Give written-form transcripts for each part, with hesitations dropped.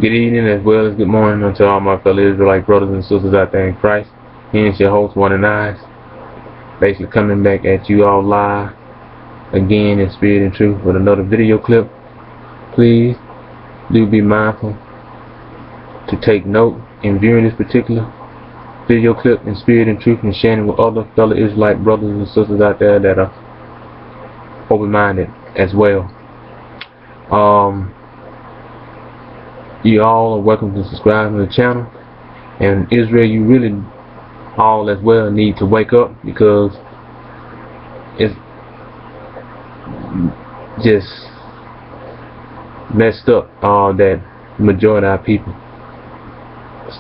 Good evening as well as good morning unto all my fellow Israelite brothers and sisters out there in Christ. Here's your host, One and Eyes. Basically coming back at you all live again in spirit and truth with another video clip. Please do be mindful to take note in viewing this particular video clip in spirit and truth and sharing it with other fellow Israelite brothers and sisters out there that are open-minded as well. You all are welcome to subscribe to the channel, and Israel, you really all as well need to wake up, because it's just messed up that majority of our people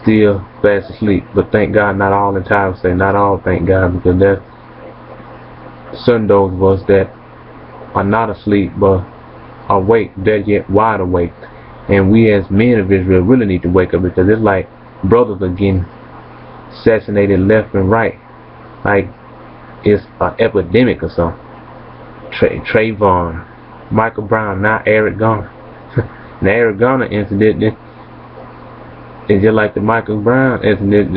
still fast asleep. But thank God, not all entirely. Say not all, thank God, because there's certain those of us that are not asleep but awake, they're yet wide awake. And we as men of Israel really need to wake up, because it's like brothers are getting assassinated left and right, like it's an epidemic or something. Trayvon, Michael Brown, now Eric Garner. The Eric Garner incident is just like the Michael Brown incident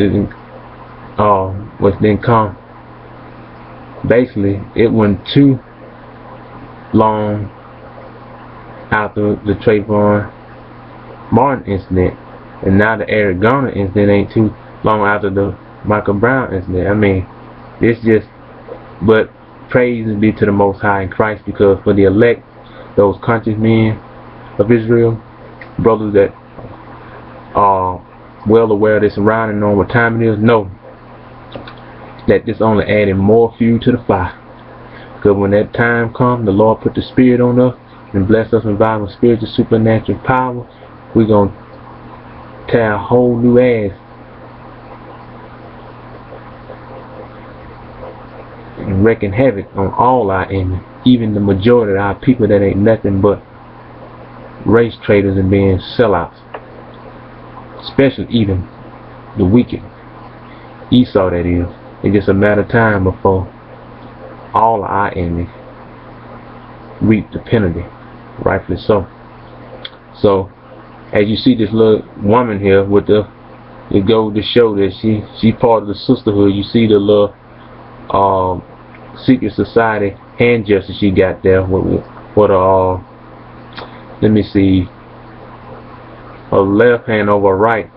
was then come. Basically, it wasn't too long after the Trayvon Martin incident, and now the Eric Garner incident ain't too long after the Michael Brown incident. I mean, it's just, but praise be to the Most High in Christ, because for the elect, those conscious men of Israel, brothers that are well aware of their surrounding, know what time it is, know that this only adding more fuel to the fire. Because when that time comes, the Lord put the Spirit on us and bless us with vital spiritual supernatural power. We're going to tear a whole new ass and wreaking havoc on all our enemies, even the majority of our people that ain't nothing but race traders and being sellouts, especially even the wicked. Esau, that is. It's just a matter of time before all of our enemies reap the penalty, rightfully so. So, as you see this little woman here with it goes to show that she part of the sisterhood. You see the little secret society hand gesture she got there with let me see, her left hand over her right.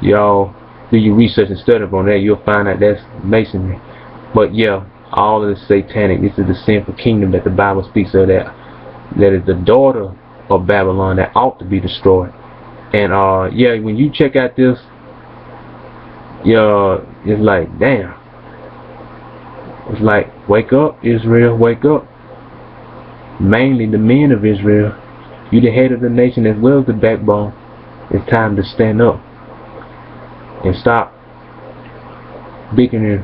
Y'all do your research and study up on that, you'll find out that's masonry. But yeah, all of the satanic, this is the sinful kingdom that the Bible speaks of, that is the daughter of Babylon, that ought to be destroyed. And yeah, when you check out this, yeah, it's like, damn. It's like, wake up, Israel, wake up. Mainly the men of Israel. You the head of the nation as well as the backbone. It's time to stand up and stop bickering,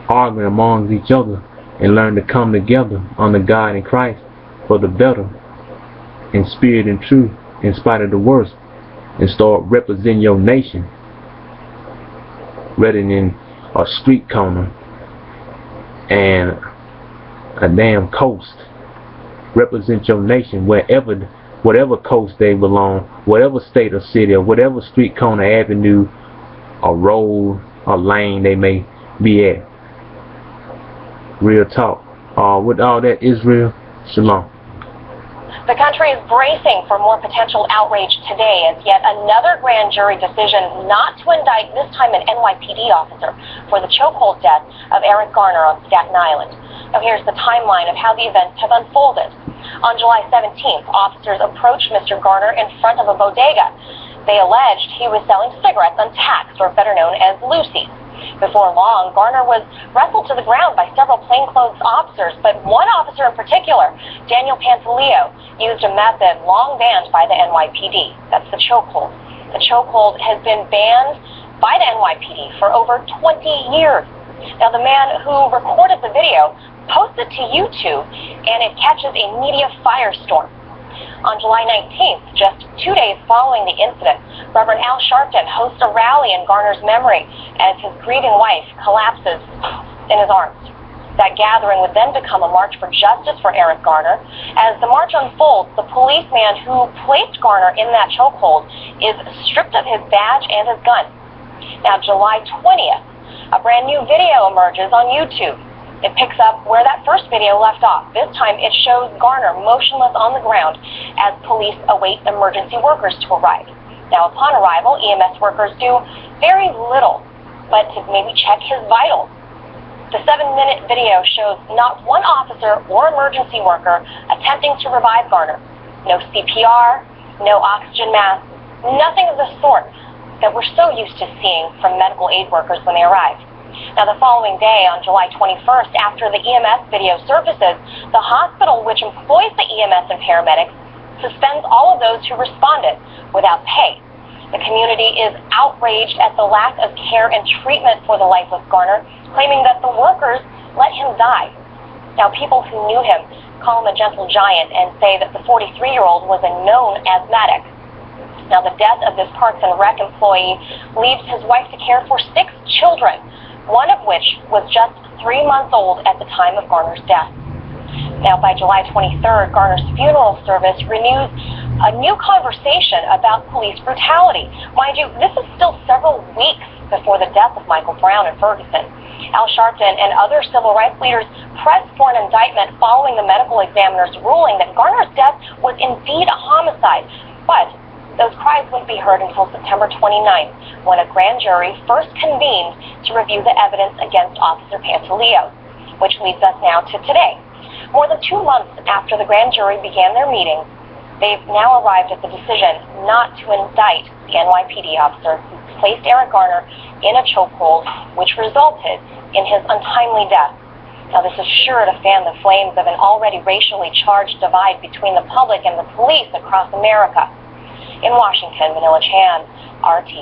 arguing amongst each other, and learn to come together under God in Christ for the better, in spirit and truth, in spite of the worst, and start representing your nation rather than a street corner and a damn coast. Represent your nation whatever coast they belong, whatever state or city, or whatever street corner, avenue, or road, or lane they may be at. Real talk. With all that, Israel, shalom. The country is bracing for more potential outrage today as yet another grand jury decision not to indict this time an NYPD officer for the chokehold death of Eric Garner on Staten Island. Now here's the timeline of how the events have unfolded. On July 17th, officers approached Mr. Garner in front of a bodega. They alleged he was selling cigarettes untaxed, or better known as Lucy's. Before long, Garner was wrestled to the ground by several plainclothes officers, but one officer in particular, Daniel Pantaleo, used a method long banned by the NYPD. That's the chokehold. The chokehold has been banned by the NYPD for over 20 years. Now, the man who recorded the video posted to YouTube, and it catches a media firestorm. On July 19th, just 2 days following the incident, Reverend Al Sharpton hosts a rally in Garner's memory as his grieving wife collapses in his arms. That gathering would then become a march for justice for Eric Garner. As the march unfolds, the policeman who placed Garner in that chokehold is stripped of his badge and his gun. Now, July 20th, a brand new video emerges on YouTube. It picks up where that first video left off. This time, it shows Garner motionless on the ground as police await emergency workers to arrive. Now, upon arrival, EMS workers do very little but to maybe check his vitals. The 7-minute video shows not one officer or emergency worker attempting to revive Garner. No CPR, no oxygen mask, nothing of the sort that we're so used to seeing from medical aid workers when they arrive. Now, the following day, on July 21st, after the EMS video surfaces, the hospital which employs the EMS and paramedics suspends all of those who responded without pay. The community is outraged at the lack of care and treatment for the lifeless Garner, claiming that the workers let him die. Now, people who knew him call him a gentle giant and say that the 43-year-old was a known asthmatic. Now, the death of this Parks and Rec employee leaves his wife to care for 6 children, one of which was just 3 months old at the time of Garner's death. Now, by July 23rd, Garner's funeral service renews a new conversation about police brutality. Mind you, this is still several weeks before the death of Michael Brown in Ferguson. Al Sharpton and other civil rights leaders pressed for an indictment following the medical examiner's ruling that Garner's death was indeed a homicide. But those cries wouldn't be heard until September 29th, when a grand jury first convened to review the evidence against Officer Pantaleos, which leads us now to today. More than 2 months after the grand jury began their meeting, they've now arrived at the decision not to indict the NYPD officer who placed Eric Garner in a chokehold, which resulted in his untimely death. Now, this is sure to fan the flames of an already racially charged divide between the public and the police across America. In Washington, Manila Chan, RT.